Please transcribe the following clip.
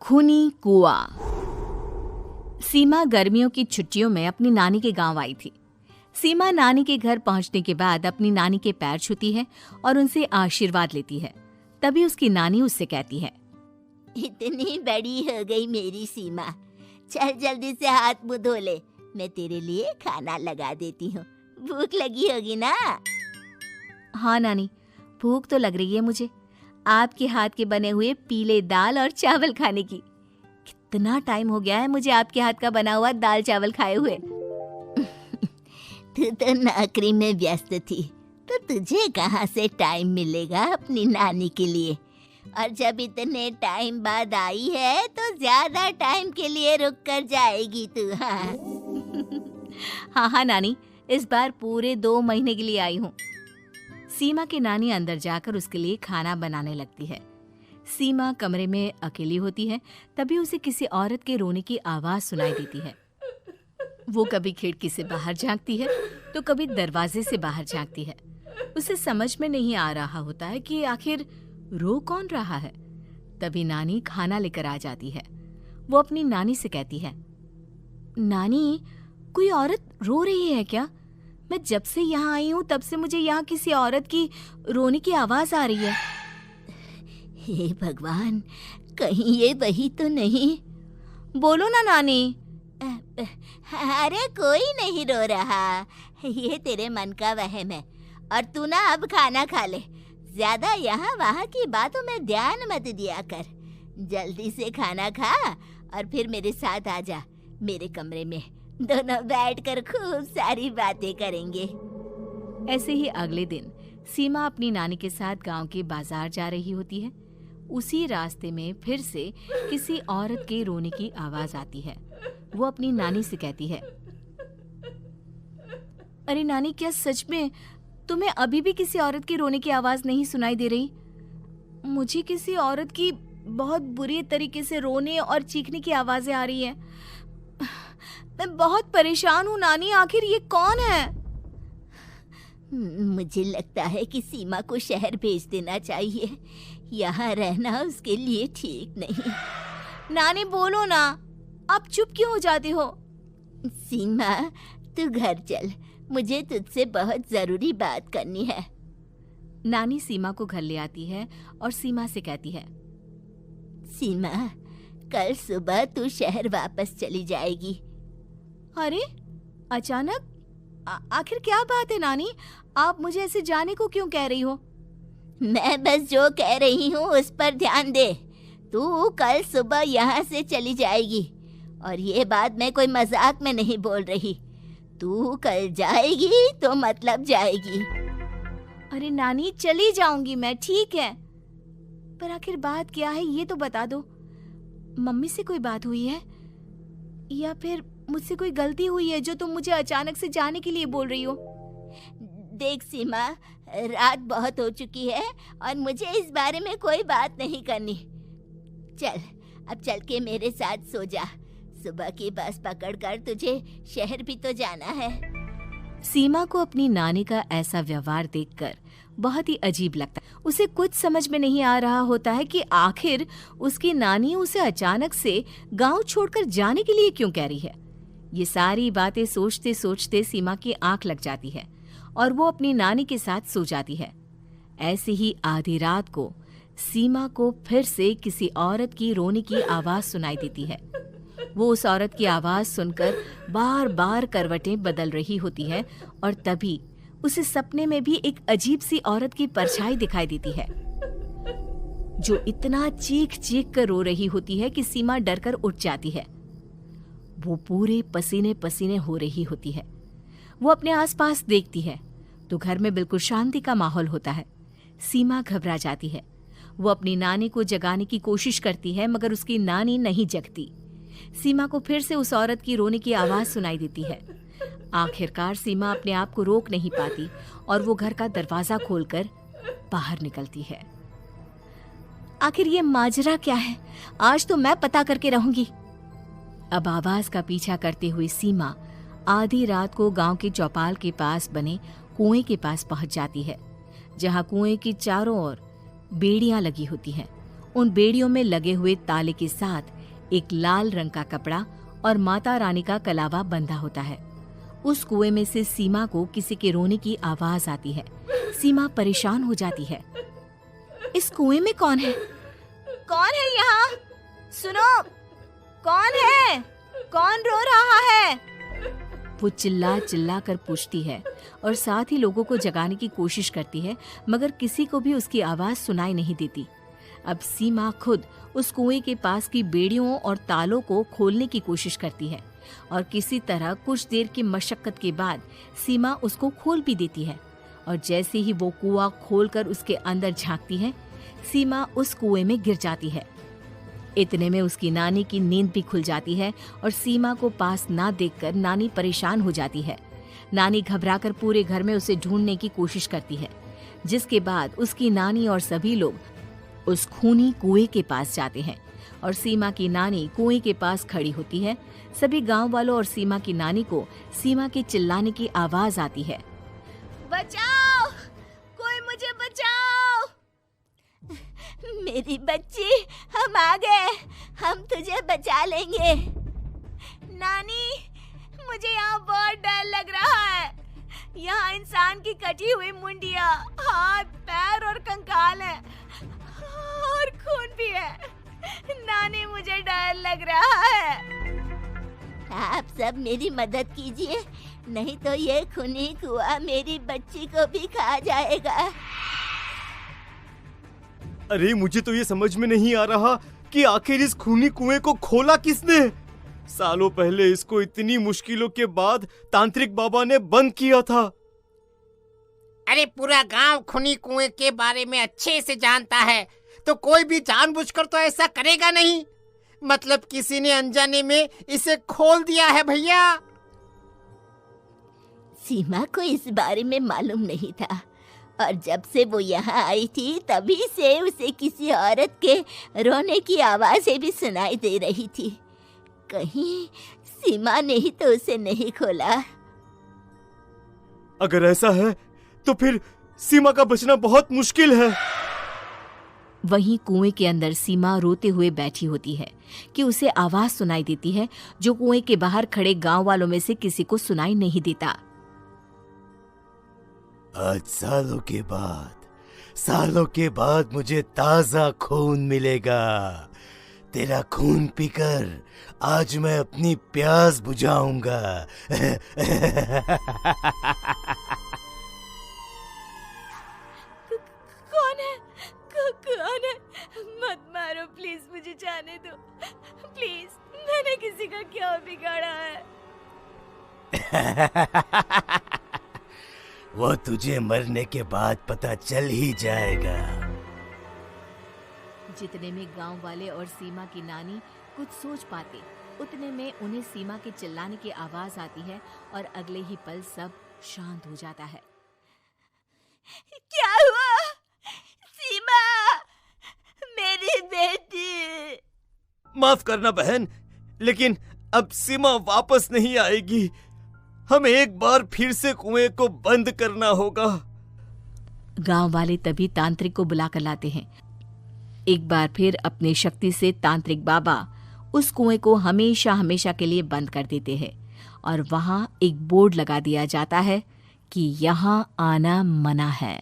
खूनी कुआं। सीमा गर्मियों की छुट्टियों में अपनी नानी के गांव आई थी। सीमा नानी के घर पहुंचने के बाद अपनी नानी के पैर छूती है और उनसे आशीर्वाद लेती है। तभी उसकी नानी उससे कहती है, इतनी बड़ी हो गई मेरी सीमा, चल जल्दी से हाथ मुंह धो ले, मैं तेरे लिए खाना लगा देती हूँ। भूख लगी होगी ना? हाँ नानी, भूख तो लग रही है मुझे, आपके हाथ के बने हुए पीले दाल और चावल खाने की। कितना टाइम हो गया है मुझे आपके हाथ का बना हुआ दाल चावल खाए हुए। तू तो नौकरी में व्यस्त थी, तो तुझे कहाँ से टाइम मिलेगा अपनी नानी के लिए? और जब इतने टाइम बाद आई है तो ज्यादा टाइम के लिए रुक कर जाएगी तू। हाँ हाँ नानी, इस बार पूरे 2 महीने के लिए आई हूँ। सीमा की नानी अंदर जाकर उसके लिए खाना बनाने लगती है। सीमा कमरे में अकेली होती है, तभी उसे किसी औरत के रोने की आवाज सुनाई देती है। वो कभी खिड़की से बाहर झांकती है तो कभी दरवाजे से बाहर झांकती है। उसे समझ में नहीं आ रहा होता है कि आखिर रो कौन रहा है। तभी नानी खाना लेकर आ जाती है। वो अपनी नानी से कहती है, नानी, कोई औरत रो रही है क्या? मैं जब से यहाँ आई हूँ तब से मुझे यहाँ किसी औरत की रोने की आवाज आ रही है। हे भगवान, कहीं ये वही तो नहीं? बोलो ना नानी। अरे कोई नहीं रो रहा, ये तेरे मन का वहम है। और तू ना अब खाना खा ले, ज्यादा यहाँ वहाँ की बातों में ध्यान मत दिया कर। जल्दी से खाना खा और फिर मेरे साथ आ जा मेरे कमरे में, दोनों बैठकर खूब सारी बातें करेंगे। ऐसे ही अगले दिन सीमा अपनी नानी के साथ गांव के बाजार जा रही होती है। उसी रास्ते में फिर से किसी औरत के रोने की आवाज आती है। वो अपनी नानी से कहती है, अरे नानी, क्या सच में तुम्हें अभी भी किसी औरत की रोने की आवाज नहीं सुनाई दे रही? मुझे किसी औरत की बहुत बुरी तरीके से रोने और चीखने की आवाजें आ रही हैं। मैं बहुत परेशान हूँ नानी, आखिर ये कौन है? मुझे लगता है कि सीमा को शहर भेज देना चाहिए, यहाँ रहना उसके लिए ठीक नहीं। नानी बोलो ना, आप चुप क्यों हो जाती हो? सीमा, तू घर चल, मुझे तुझसे बहुत जरूरी बात करनी है। नानी सीमा को घर ले आती है और सीमा से कहती है, सीमा, कल सुबह तू शहर वापस चली जाएगी। अरे अचानक? आखिर क्या बात है नानी, आप मुझे ऐसे जाने को क्यों कह रही हो? मैं बस जो कह रही हूँ उस पर ध्यान दे। तू कल सुबह यहाँ से चली जाएगी, और ये बात मैं कोई मजाक में नहीं बोल रही। तू कल जाएगी तो मतलब जाएगी। अरे नानी, चली जाऊंगी मैं, ठीक है, पर आखिर बात क्या है ये तो बता दो। मम्मी से कोई बात हुई है या फिर मुझसे कोई गलती हुई है जो तुम मुझे अचानक से जाने के लिए बोल रही हो? देख सीमा, रात बहुत हो चुकी है और मुझे इस बारे में कोई बात नहीं करनी। चल, अब चल के मेरे साथ सो जा। सुबह की बस पकड़कर तुझे शहर भी तो जाना है। सीमा को अपनी नानी का ऐसा व्यवहार देखकर बहुत ही अजीब लगता है। उसे कुछ समझ में नहीं आ रहा होता है कि आखिर उसकी नानी उसे अचानक से गांव छोड़कर जाने के लिए क्यों कह रही है। ये सारी बातें सोचते सोचते सीमा की आंख लग जाती है और वो अपनी नानी के साथ सो जाती है। ऐसे ही आधी रात को सीमा को फिर से किसी औरत की रोने की आवाज सुनाई देती है। वो उस औरत की आवाज सुनकर बार बार करवटें बदल रही होती है और तभी उसे सपने में भी एक अजीब सी औरत की परछाई दिखाई देती है, जो इतना चीख चीख कर रो रही होती है कि सीमा डरकर उठ जाती है। वो पूरे पसीने पसीने हो रही होती है। वो अपने आसपास देखती है तो घर में बिल्कुल शांति का माहौल होता है। सीमा घबरा जाती है। वो अपनी नानी को जगाने की कोशिश करती है, मगर उसकी नानी नहीं जगती। सीमा को फिर से उस औरत की रोने की आवाज सुनाई देती है। आखिरकार सीमा अपने आप को रोक नहीं पाती और वो घर का दरवाजा खोलकर बाहर निकलती है। आखिर ये माजरा क्या है? आज तो मैं पता करके रहूंगी। अब आवाज का पीछा करते हुए सीमा आधी रात को गांव के चौपाल के पास बने कुएं के पास पहुंच जाती है, जहां कुएं की चारों ओर बेड़ियां लगी होती हैं। उन बेड़ियों में लगे हुए ताले के साथ एक लाल रंग का कपड़ा और माता रानी का कलावा बंधा होता है। उस कुएं में से सीमा को किसी के रोने की आवाज आती है। सीमा परेशान हो जाती है। इस कुएं में कौन है? कौन है यहाँ? सुनो, कौन है? कौन रो रहा है? वो चिल्ला चिल्ला कर पूछती है और साथ ही लोगों को जगाने की कोशिश करती है, मगर किसी को भी उसकी आवाज सुनाई नहीं देती। अब सीमा खुद उस कुएं के पास की बेड़ियों और तालों को खोलने की कोशिश करती है और किसी तरह कुछ देर की मशक्कत के बाद सीमा उसको खोल भी देती है। और जैसे ही वो कुआं खोलकर उसके अंदर झांकती है, सीमा उस कुएं में गिर जाती है। इतने में उसकी नानी की नींद भी खुल जाती है और सीमा को पास ना देखकर नानी परेशान हो जाती है। नानी घबराकर पूरे घर में उसे ढूंढने की कोशिश करती है, जिसके बाद उसकी नानी और सभी लोग उस खूनी कुएं के पास जाते हैं और सीमा की नानी कुएं के पास खड़ी होती है। सभी गांव वालों और सीमा की नानी को सीमा के चिल्लाने की आवाज आती है। बचाओ, कोई मुझे बचाओ। मेरी बच्ची, हम आ गए, हम तुझे बचा लेंगे। नानी, मुझे यहाँ बहुत डर लग रहा है। यहाँ इंसान की कटी हुई मुंडियाँ, हाथ, पैर और कंकाल हैं और खून भी है। नानी, मुझे डर लग रहा है। आप सब मेरी मदद कीजिए, नहीं तो ये खूनी कुआं मेरी बच्ची को भी खा जाएगा। अरे मुझे तो ये समझ में नहीं आ रहा कि आखिर इस खूनी कुएं को खोला किसने। सालों पहले इसको इतनी मुश्किलों के बाद तांत्रिक बाबा ने बंद किया था। अरे पूरा गांव खूनी कुएं के बारे में अच्छे से जानता है, तो कोई भी जानबूझकर तो ऐसा करेगा नहीं। मतलब किसी ने अनजाने में इसे खोल दिया है भैया। सीमा को इस बारे में मालूम नहीं था और जब से वो यहाँ आई थी तभी से उसे किसी औरत के रोने की आवाजें भी सुनाई दे रही थी। कहीं सीमा ने ही तो उसे नहीं खोला। अगर ऐसा है तो फिर सीमा का बचना बहुत मुश्किल है। वहीं कुएं के अंदर सीमा रोते हुए बैठी होती है कि उसे आवाज सुनाई देती है जो कुएं के बाहर खड़े गांव वालों में से किसी को सुनाई नहीं देता। आज सालों के बाद मुझे ताजा खून मिलेगा। तेरा खून पीकर आज मैं अपनी प्यास बुझाऊंगा। कौन है? मत मारो प्लीज, मुझे जाने दो प्लीज। मैंने किसी का क्या बिगाड़ा है? वो तुझे मरने के बाद पता चल ही जाएगा। जितने में गांव वाले और सीमा की नानी कुछ सोच पाते, उतने में उन्हें सीमा के चिल्लाने की आवाज आती है और अगले ही पल सब शांत हो जाता है। क्या हुआ? सीमा, मेरी बेटी। माफ करना बहन, लेकिन अब सीमा वापस नहीं आएगी। हमें एक बार फिर से कुएं को बंद करना होगा। गांव वाले तभी तांत्रिक को बुलाकर लाते हैं। एक बार फिर अपनी शक्ति से तांत्रिक बाबा उस कुएं को हमेशा हमेशा के लिए बंद कर देते हैं और वहां एक बोर्ड लगा दिया जाता है कि यहाँ आना मना है।